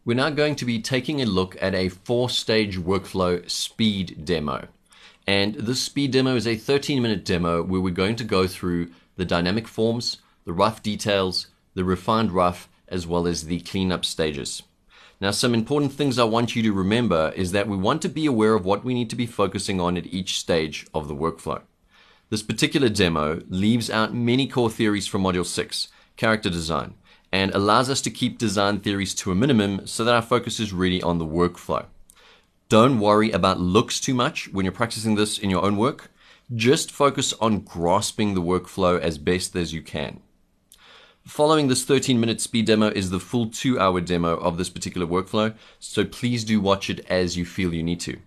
We're now going to be taking a look at a 4-stage workflow speed demo. And this speed demo is a 13-minute demo where we're going to go through the dynamic forms, the rough details, the refined rough, as well as the cleanup stages. Now, some important things I want you to remember is that we want to be aware of what we need to be focusing on at each stage of the workflow. This particular demo leaves out many core theories from Module 6, character design, and allows us to keep design theories to a minimum so that our focus is really on the workflow. Don't worry about looks too much when you're practicing this in your own work. Just focus on grasping the workflow as best as you can. Following this 13-minute speed demo is the full 2-hour demo of this particular workflow, so please do watch it as you feel you need to.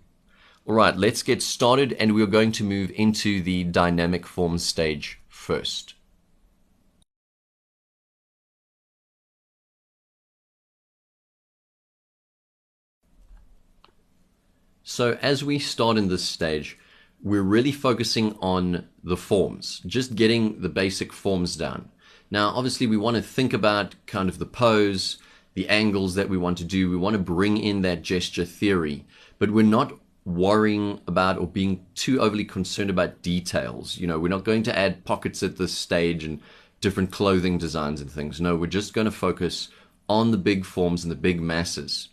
Alright, let's get started, and we're going to move into the dynamic forms stage first. So as we start in this stage, we're really focusing on the forms, just getting the basic forms down. Now, obviously, we want to think about kind of the pose, the angles that we want to do. We want to bring in that gesture theory, but we're not worrying about or being too overly concerned about details. You know, we're not going to add pockets at this stage and different clothing designs and things. No, we're just going to focus on the big forms and the big masses.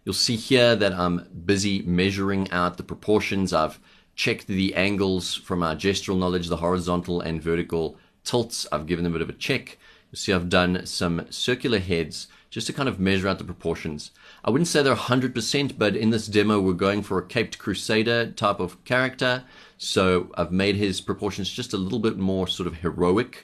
You'll see here that I'm busy measuring out the proportions. I've checked the angles from our gestural knowledge, the horizontal and vertical tilts. I've given them a bit of a check. You'll see I've done some circular heads just to kind of measure out the proportions. I wouldn't say they're 100%, but in this demo we're going for a caped crusader type of character. So I've made his proportions just a little bit more sort of heroic.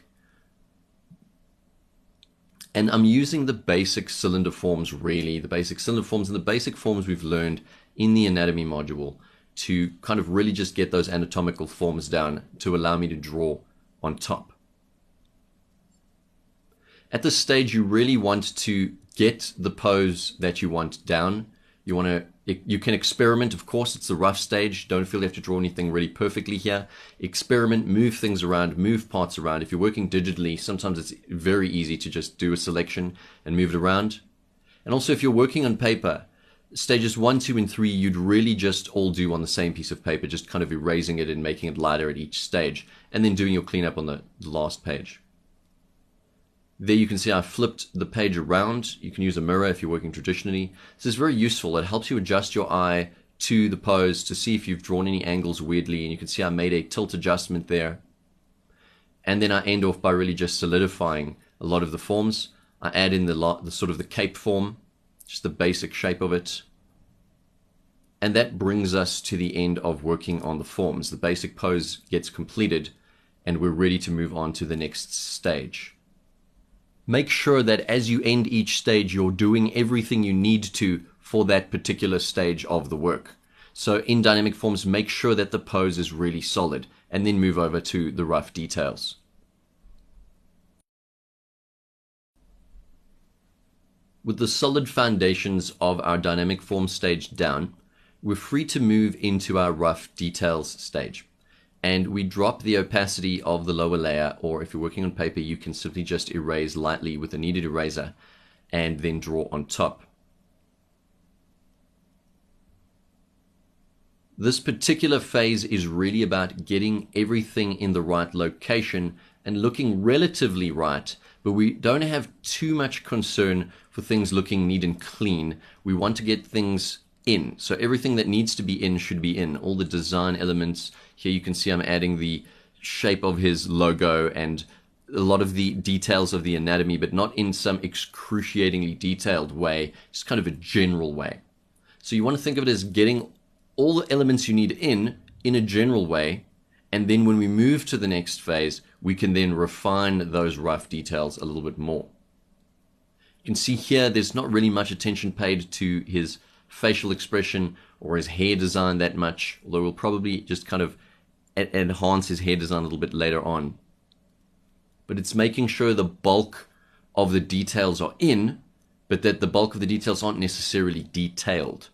And I'm using the basic cylinder forms, really, the basic cylinder forms and the basic forms we've learned in the anatomy module to kind of really just get those anatomical forms down to allow me to draw on top. At this stage, you really want to get the pose that you want down. You can experiment, of course, it's the rough stage. Don't feel you have to draw anything really perfectly here. Experiment, move things around, move parts around. If you're working digitally, sometimes it's very easy to just do a selection and move it around. And also, if you're working on paper, stages 1, 2, and 3, you'd really just all do on the same piece of paper, just kind of erasing it and making it lighter at each stage, and then doing your cleanup on the last page. There you can see I flipped the page around. You can use a mirror if you're working traditionally. This is very useful. It helps you adjust your eye to the pose to see if you've drawn any angles weirdly. And you can see I made a tilt adjustment there. And then I end off by really just solidifying a lot of the forms. I add in the sort of the cape form, just the basic shape of it. And that brings us to the end of working on the forms. The basic pose gets completed and we're ready to move on to the next stage. Make sure that as you end each stage, you're doing everything you need to for that particular stage of the work. So in dynamic forms, make sure that the pose is really solid and then move over to the rough details. With the solid foundations of our dynamic form stage down, we're free to move into our rough details stage. And we drop the opacity of the lower layer, or if you're working on paper, you can simply just erase lightly with a kneaded eraser and then draw on top. This particular phase is really about getting everything in the right location and looking relatively right, but we don't have too much concern for things looking neat and clean. We want to get things in. So everything that needs to be in should be in. All the design elements. Here you can see I'm adding the shape of his logo and a lot of the details of the anatomy, but not in some excruciatingly detailed way, just kind of a general way. So you want to think of it as getting all the elements you need in a general way, and then when we move to the next phase, we can then refine those rough details a little bit more. You can see here there's not really much attention paid to his facial expression or his hair design that much, although we'll probably just kind of enhance his hair design a little bit later on. But it's making sure the bulk of the details are in, but that the bulk of the details aren't necessarily detailed.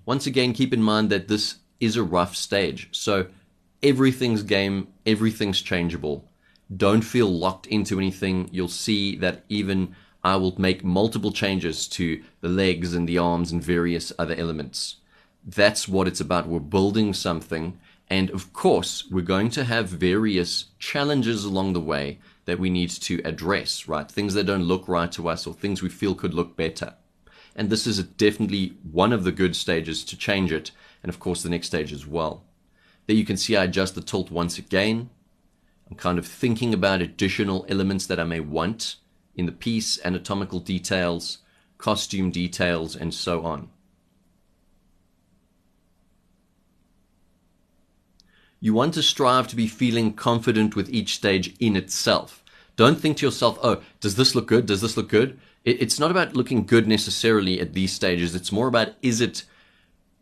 Once again, keep in mind that this is a rough stage. So Everything's game, everything's changeable. Don't feel locked into anything. You'll see that even I will make multiple changes to the legs and the arms and various other elements. That's what it's about. We're building something, and of course we're going to have various challenges along the way that we need to address, right? Things that don't look right to us or things we feel could look better. And this is definitely one of the good stages to change it, and of course the next stage as well. There you can see I adjust the tilt once again. I'm kind of thinking about additional elements that I may want in the piece, anatomical details, costume details, and so on. You want to strive to be feeling confident with each stage in itself. Don't think to yourself, oh, does this look good? Does this look good? It's not about looking good necessarily at these stages. It's more about, is it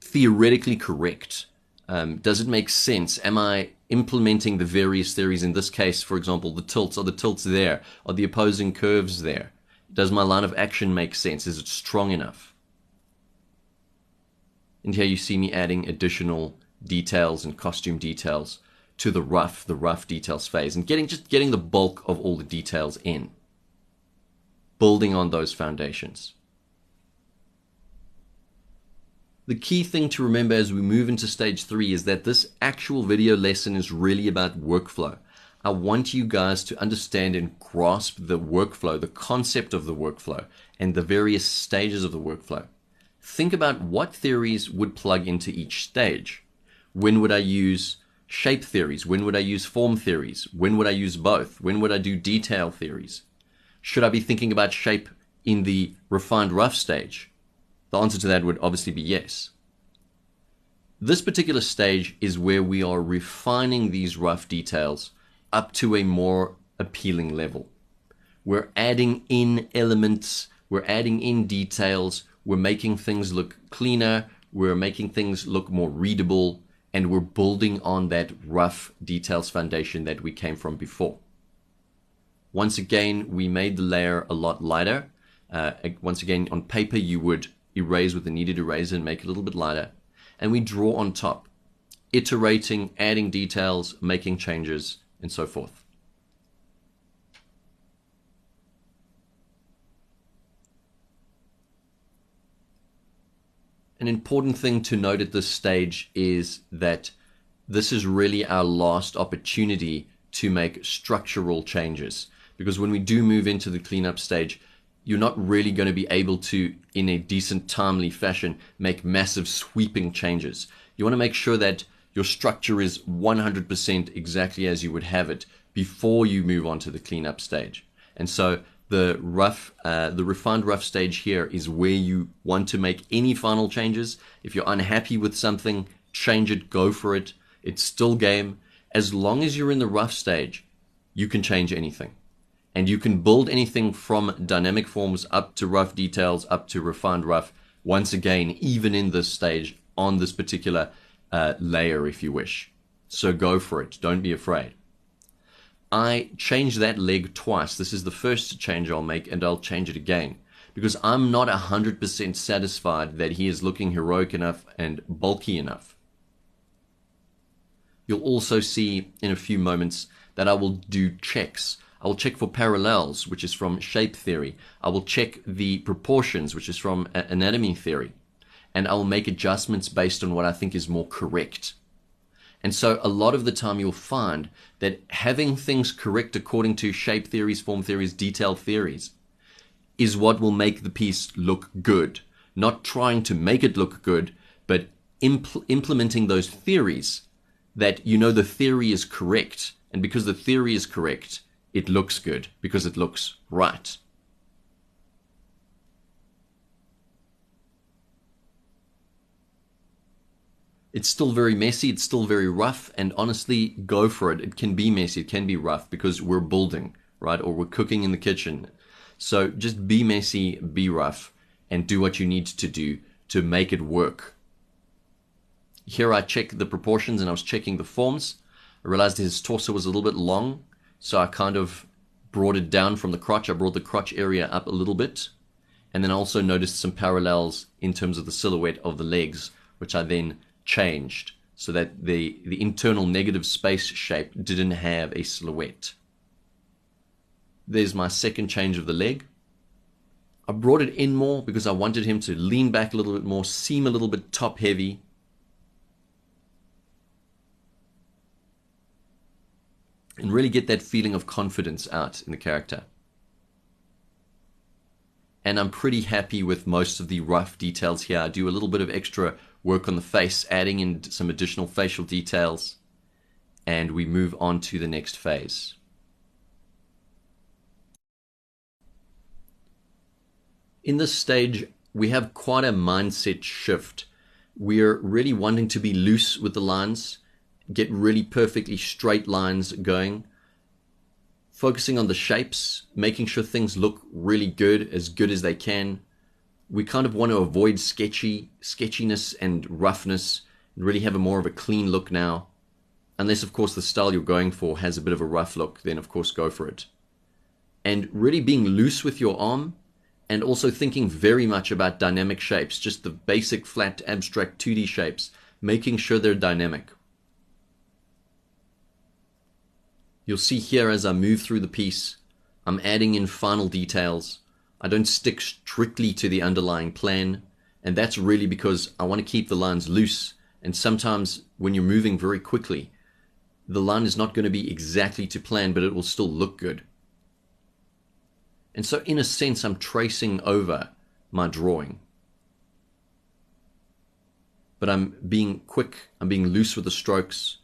theoretically correct? Does it make sense? Am I implementing the various theories? In this case, for example, the tilts. Are the tilts there? Are the opposing curves there? Does my line of action make sense? Is it strong enough? And here you see me adding additional details and costume details to the rough details phase, and getting the bulk of all the details in, building on those foundations. The key thing to remember as we move into stage 3 is that this actual video lesson is really about workflow. I want you guys to understand and grasp the workflow, the concept of the workflow, and the various stages of the workflow. Think about what theories would plug into each stage. When would I use shape theories? When would I use form theories? When would I use both? When would I do detail theories? Should I be thinking about shape in the refined rough stage? The answer to that would obviously be yes. This particular stage is where we are refining these rough details up to a more appealing level. We're adding in elements, we're adding in details, we're making things look cleaner, we're making things look more readable, and we're building on that rough details foundation that we came from before. Once again, we made the layer a lot lighter. Once again, on paper, you would erase with the kneaded eraser and make it a little bit lighter. And we draw on top, iterating, adding details, making changes, and so forth. An important thing to note at this stage is that this is really our last opportunity to make structural changes. Because when we do move into the cleanup stage, you're not really going to be able to, in a decent, timely fashion, make massive sweeping changes. You want to make sure that your structure is 100% exactly as you would have it before you move on to the cleanup stage. And so the refined rough stage here is where you want to make any final changes. If you're unhappy with something, change it, go for it. It's still game. As long as you're in the rough stage, you can change anything. And you can build anything from dynamic forms up to rough details, up to refined rough, once again, even in this stage, on this particular layer, if you wish. So go for it. Don't be afraid. I changed that leg twice. This is the first change I'll make, and I'll change it again because I'm not 100% satisfied that he is looking heroic enough and bulky enough. You'll also see in a few moments that I will do checks. I will check for parallels, which is from shape theory. I will check the proportions, which is from anatomy theory. And I will make adjustments based on what I think is more correct. And so a lot of the time you'll find that having things correct according to shape theories, form theories, detail theories is what will make the piece look good. Not trying to make it look good, but implementing those theories that you know the theory is correct. And because the theory is correct, it looks good because it looks right. It's still very messy, it's still very rough, and honestly, go for it. It can be messy, it can be rough, because we're building, right? Or we're cooking in the kitchen. So just be messy, be rough, and do what you need to do to make it work. Here I check the proportions and I was checking the forms. I realized his torso was a little bit long, so I kind of brought it down from the crotch. I brought the crotch area up a little bit. And then I also noticed some parallels in terms of the silhouette of the legs, which I then changed. so that the internal negative space shape didn't have a silhouette. There's my second change of the leg. I brought it in more because I wanted him to lean back a little bit more, seem a little bit top heavy. And really get that feeling of confidence out in the character. And I'm pretty happy with most of the rough details here. I do a little bit of extra work on the face, adding in some additional facial details, and we move on to the next phase. In this stage, we have quite a mindset shift. We're really wanting to be loose with the lines, get really perfectly straight lines going, focusing on the shapes, making sure things look really good as they can. We kind of want to avoid sketchiness and roughness, and really have a more of a clean look now. Unless, of course, the style you're going for has a bit of a rough look, then of course go for it. And really being loose with your arm, and also thinking very much about dynamic shapes, just the basic flat abstract 2D shapes, making sure they're dynamic. You'll see here as I move through the piece, I'm adding in final details. I don't stick strictly to the underlying plan, and that's really because I want to keep the lines loose, and sometimes when you're moving very quickly, the line is not going to be exactly to plan, but it will still look good. And so in a sense, I'm tracing over my drawing. But I'm being quick, I'm being loose with the strokes.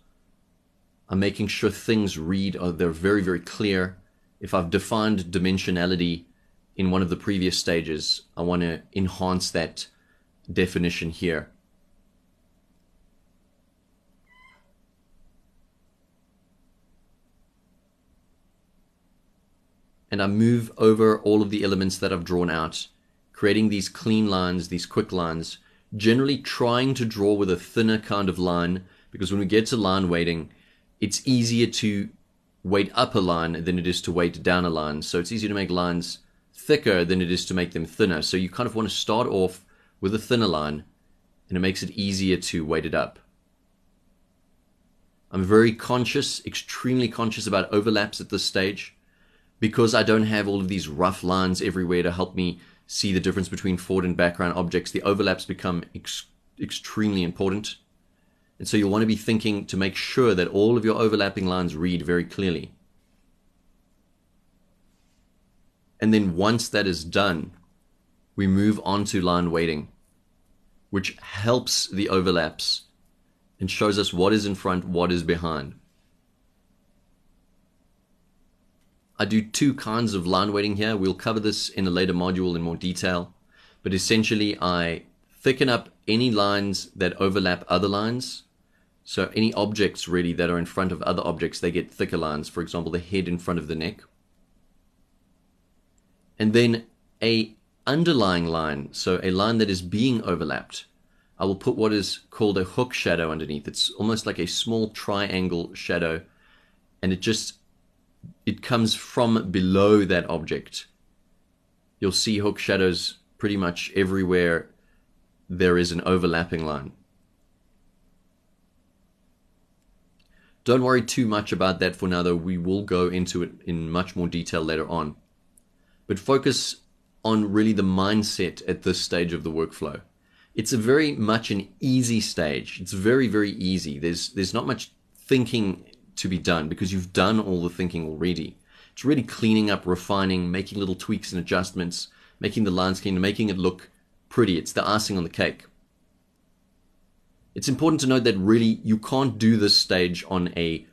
I'm making sure things read, they're very, very clear. If I've defined dimensionality in one of the previous stages, I want to enhance that definition here. And I move over all of the elements that I've drawn out, creating these clean lines, these quick lines, generally trying to draw with a thinner kind of line, because when we get to line weighting, it's easier to weight up a line than it is to weight down a line. So it's easier to make lines thicker than it is to make them thinner. So you kind of want to start off with a thinner line, and it makes it easier to weight it up. I'm very conscious, extremely conscious about overlaps at this stage, because I don't have all of these rough lines everywhere to help me see the difference between forward and background objects. The overlaps become extremely important. And so you'll want to be thinking to make sure that all of your overlapping lines read very clearly. And then once that is done, we move on to line weighting, which helps the overlaps and shows us what is in front, what is behind. I do two kinds of line weighting here. We'll cover this in a later module in more detail. But essentially, I thicken up any lines that overlap other lines. So any objects really that are in front of other objects, they get thicker lines. For example, the head in front of the neck. And then a underlying line, so a line that is being overlapped, I will put what is called a hook shadow underneath. It's almost like a small triangle shadow, and it comes from below that object. You'll see hook shadows pretty much everywhere there is an overlapping line. Don't worry too much about that for now, though. We will go into it in much more detail later on. But focus on really the mindset at this stage of the workflow. It's a very much an easy stage. It's very, very easy. There's not much thinking to be done because you've done all the thinking already. It's really cleaning up, refining, making little tweaks and adjustments, making the lines clean, making it look pretty. It's the icing on the cake. It's important to note that really you can't do this stage on a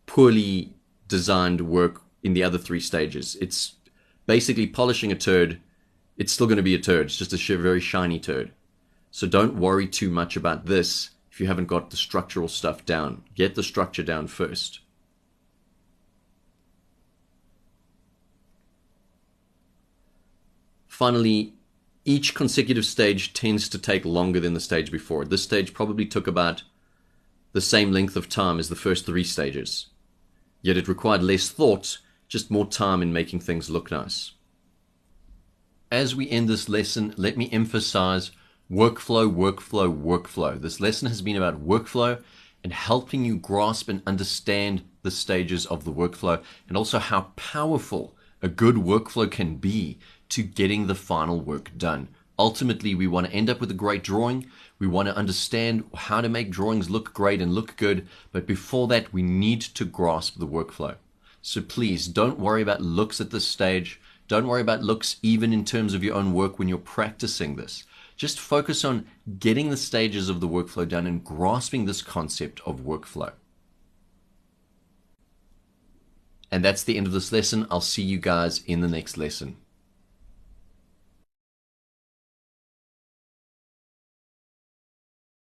poorly designed work in the other three stages. It's basically polishing a turd. It's still going to be a turd. It's just a very shiny turd. So don't worry too much about this if you haven't got the structural stuff down. Get the structure down first. Finally, each consecutive stage tends to take longer than the stage before. This stage probably took about the same length of time as the first three stages. Yet it required less thought, just more time in making things look nice. As we end this lesson, let me emphasize Workflow, workflow, workflow. This lesson has been about workflow and helping you grasp and understand the stages of the workflow, and also how powerful a good workflow can be to getting the final work done. Ultimately, we want to end up with a great drawing. We want to understand how to make drawings look great and look good. But before that, we need to grasp the workflow. So please don't worry about looks at this stage. Don't worry about looks even in terms of your own work when you're practicing this. Just focus on getting the stages of the workflow done and grasping this concept of workflow. And that's the end of this lesson. I'll see you guys in the next lesson.